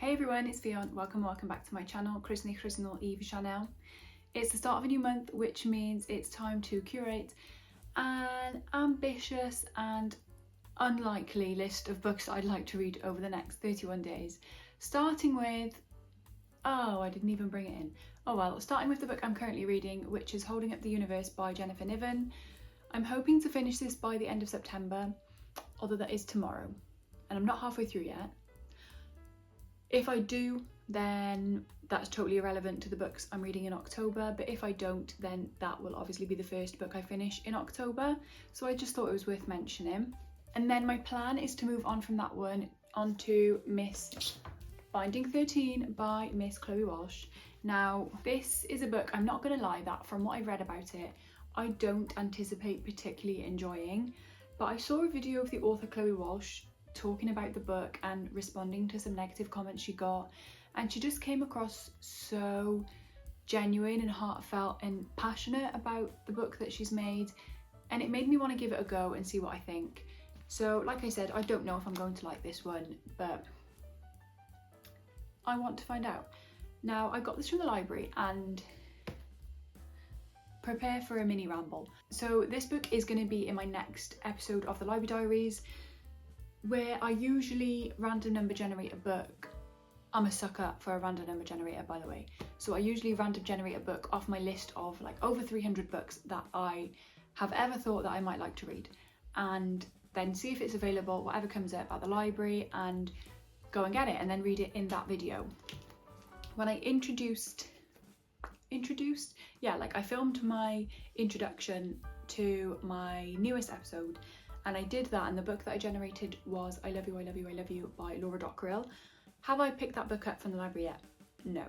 Hey everyone, it's Fionn. Welcome back to my channel, Chrisnal Eve Chanel. It's the start of a new month, which means it's time to curate an ambitious and unlikely list of books I'd like to read over the next 31 days. Starting with, I didn't even bring it in. Starting with the book I'm currently reading, which is Holding Up the Universe by Jennifer Niven. I'm hoping to finish this by the end of September, although that is tomorrow, and I'm not halfway through yet. If I do, then that's totally irrelevant to the books I'm reading in October, but if I don't, then that will obviously be the first book I finish in October, so I just thought it was worth mentioning. And then my plan is to move on from that one onto Miss Binding 13 by Miss Chloe Walsh. Now, this is a book, I'm not going to lie, that from what I've read about it, I don't anticipate particularly enjoying, but I saw a video of the author Chloe Walsh talking about the book and responding to some negative comments she got, and she just came across so genuine and heartfelt and passionate about the book that she's made, and it made me want to give it a go and see what I think. So like I said, I don't know if I'm going to like this one, but I want to find out. Now, I got this from the library, and prepare for a mini ramble. So this book is going to be in my next episode of the Library Diaries, where I usually random number generate a book. I'm a sucker for a random number generator, by the way. So I usually random generate a book off my list of like over 300 books that I have ever thought that I might like to read, and then see if it's available, whatever comes up at the library, and go and get it and then read it in that video. When I I filmed my introduction to my newest episode, and I did that, and the book that I generated was I Love You, I Love You, I Love You by Laura Dockrill. Have I picked that book up from the library yet? No.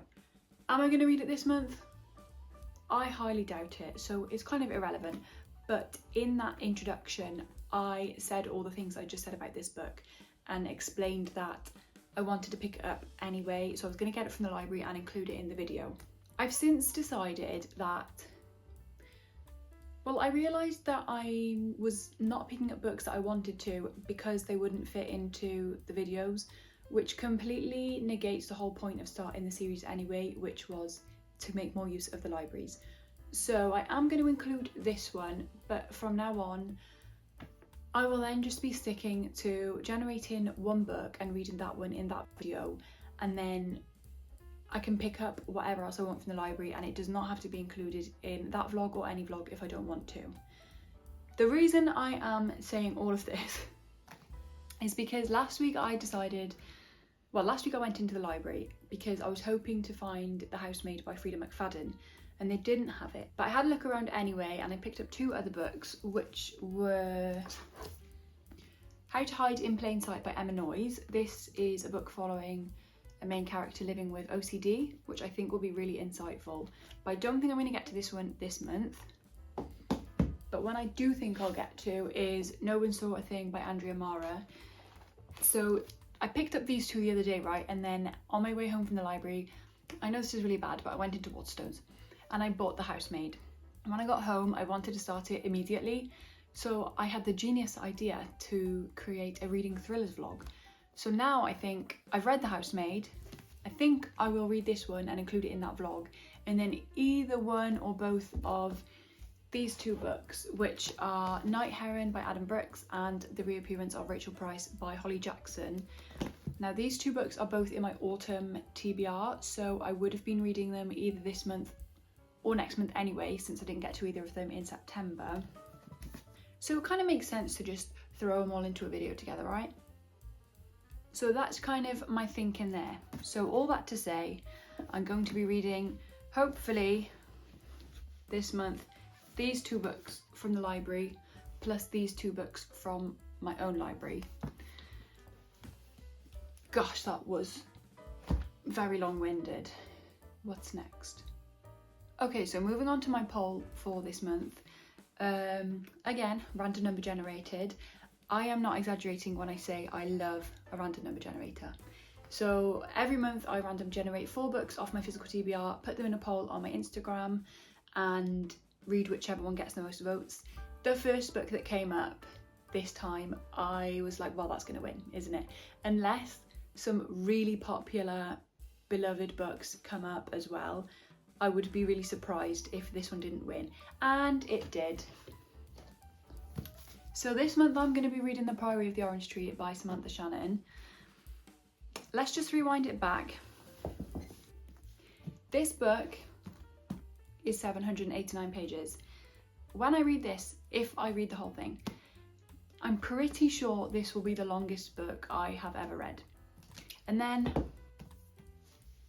Am I going to read it this month? I highly doubt it, so it's kind of irrelevant. But in that introduction, I said all the things I just said about this book and explained that I wanted to pick it up anyway, so I was going to get it from the library and include it in the video. I've since decided that, I realised that I was not picking up books that I wanted to because they wouldn't fit into the videos, which completely negates the whole point of starting the series anyway, which was to make more use of the libraries. So I am going to include this one, but from now on, I will then just be sticking to generating one book and reading that one in that video, and then I can pick up whatever else I want from the library, and it does not have to be included in that vlog or any vlog if I don't want to. The reason I am saying all of this is because last week I went into the library because I was hoping to find The Housemaid by Freida McFadden, and they didn't have it. But I had a look around anyway, and I picked up two other books, which were How to Hide in Plain Sight by Emma Noyes. This is a book following a main character living with OCD, which I think will be really insightful. But I don't think I'm going to get to this one this month. But one I do think I'll get to is No One Saw a Thing by Andrea Mara. So I picked up these two the other day, right? And then on my way home from the library, I know this is really bad, but I went into Waterstones and I bought The Housemaid. And when I got home, I wanted to start it immediately. So I had the genius idea to create a reading thrillers vlog. So now I think I've read The Housemaid, I think I will read this one and include it in that vlog, and then either one or both of these two books, which are Night Heron by Adam Brooks and The Reappearance of Rachel Price by Holly Jackson. Now these two books are both in my autumn TBR, so I would have been reading them either this month or next month anyway, since I didn't get to either of them in September. So it kind of makes sense to just throw them all into a video together, right? So that's kind of my thinking there. So all that to say, I'm going to be reading, hopefully this month, these two books from the library, plus these two books from my own library. Gosh, that was very long-winded. What's next? Okay, so moving on to my poll for this month. Again, random number generated. I am not exaggerating when I say I love a random number generator. So every month I random generate 4 books off my physical TBR, put them in a poll on my Instagram, and read whichever one gets the most votes. The first book that came up this time, I was like, well, that's going to win, isn't it? Unless some really popular, beloved books come up as well. I would be really surprised if this one didn't win, and it did. So this month I'm going to be reading The Priory of the Orange Tree by Samantha Shannon. Let's just rewind it back. This book is 789 pages. When I read this, if I read the whole thing, I'm pretty sure this will be the longest book I have ever read. And then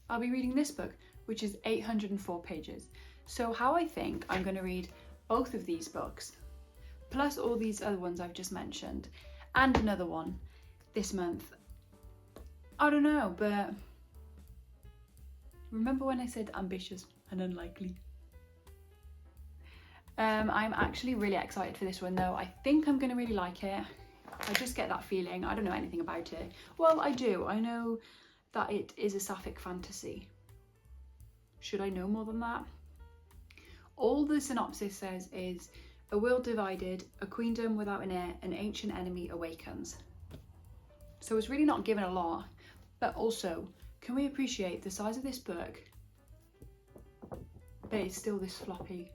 I'll be reading this book, which is 804 pages. So how I think I'm going to read both of these books, plus all these other ones I've just mentioned, and another one this month, I don't know, but remember when I said ambitious and unlikely? I'm actually really excited for this one though. I think I'm going to really like it. I just get that feeling. I don't know anything about it. Well, I do. I know that it is a sapphic fantasy. Should I know more than that? All the synopsis says is, a world divided, a queendom without an heir, an ancient enemy awakens. So it's really not given a lot, but also, can we appreciate the size of this book, but it's still this floppy?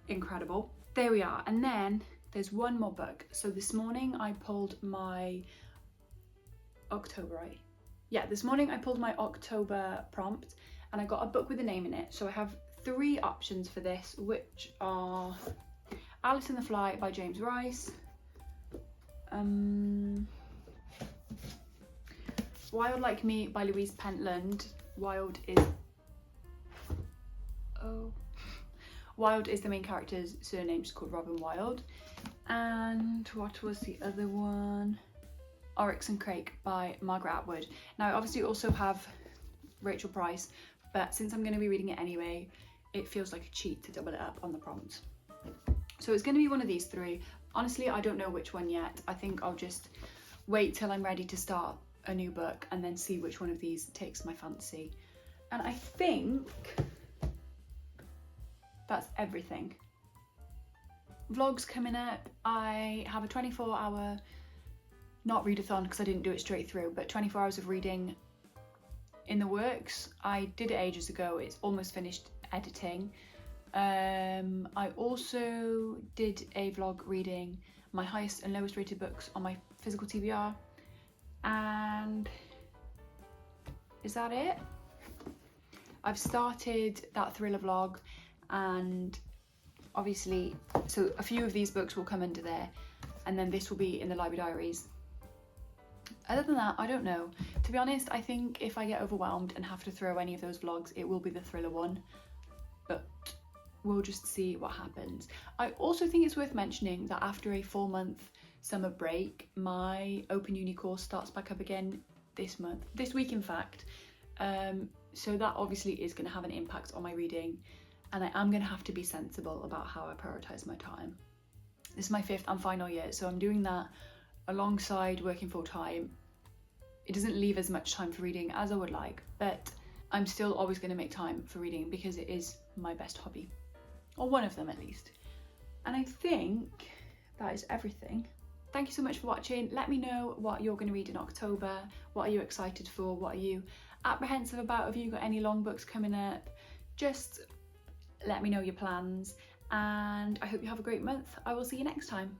Incredible. There we are. And then there's one more book. So this morning I pulled my October, right? Yeah, this morning I pulled my October prompt and I got a book with a name in it. So I have 3 options for this, which are Alice and the Fly by James Rice, Wild Like Me by Louise Pentland. Wild is the main character's surname, she's called Robin Wild. And what was the other one? Oryx and Crake by Margaret Atwood. Now I obviously also have Rachel Price, but since I'm going to be reading it anyway, it feels like a cheat to double it up on the prompt. So it's going to be one of these 3. Honestly, I don't know which one yet. I think I'll just wait till I'm ready to start a new book and then see which one of these takes my fancy. And I think that's everything. Vlogs coming up. I have a 24-hour, not readathon because I didn't do it straight through, but 24 hours of reading in the works. I did it ages ago. It's almost finished editing. I also did a vlog reading my highest and lowest rated books on my physical TBR. And is that it? I've started that thriller vlog, and obviously, so a few of these books will come under there, and then this will be in the library diaries. Other than that, I don't know. To be honest, I think if I get overwhelmed and have to throw any of those vlogs, it will be the thriller one, but we'll just see what happens. I also think it's worth mentioning that after a 4-month summer break, my Open Uni course starts back up again this week in fact. So that obviously is going to have an impact on my reading, and I am going to have to be sensible about how I prioritise my time. This is my 5th and final year, so I'm doing that alongside working full time. It doesn't leave as much time for reading as I would like, but I'm still always going to make time for reading because it is my best hobby, or one of them at least. And I think that is everything. Thank you so much for watching. Let me know what you're going to read in October. What are you excited for? What are you apprehensive about? Have you got any long books coming up? Just let me know your plans, and I hope you have a great month. I will see you next time.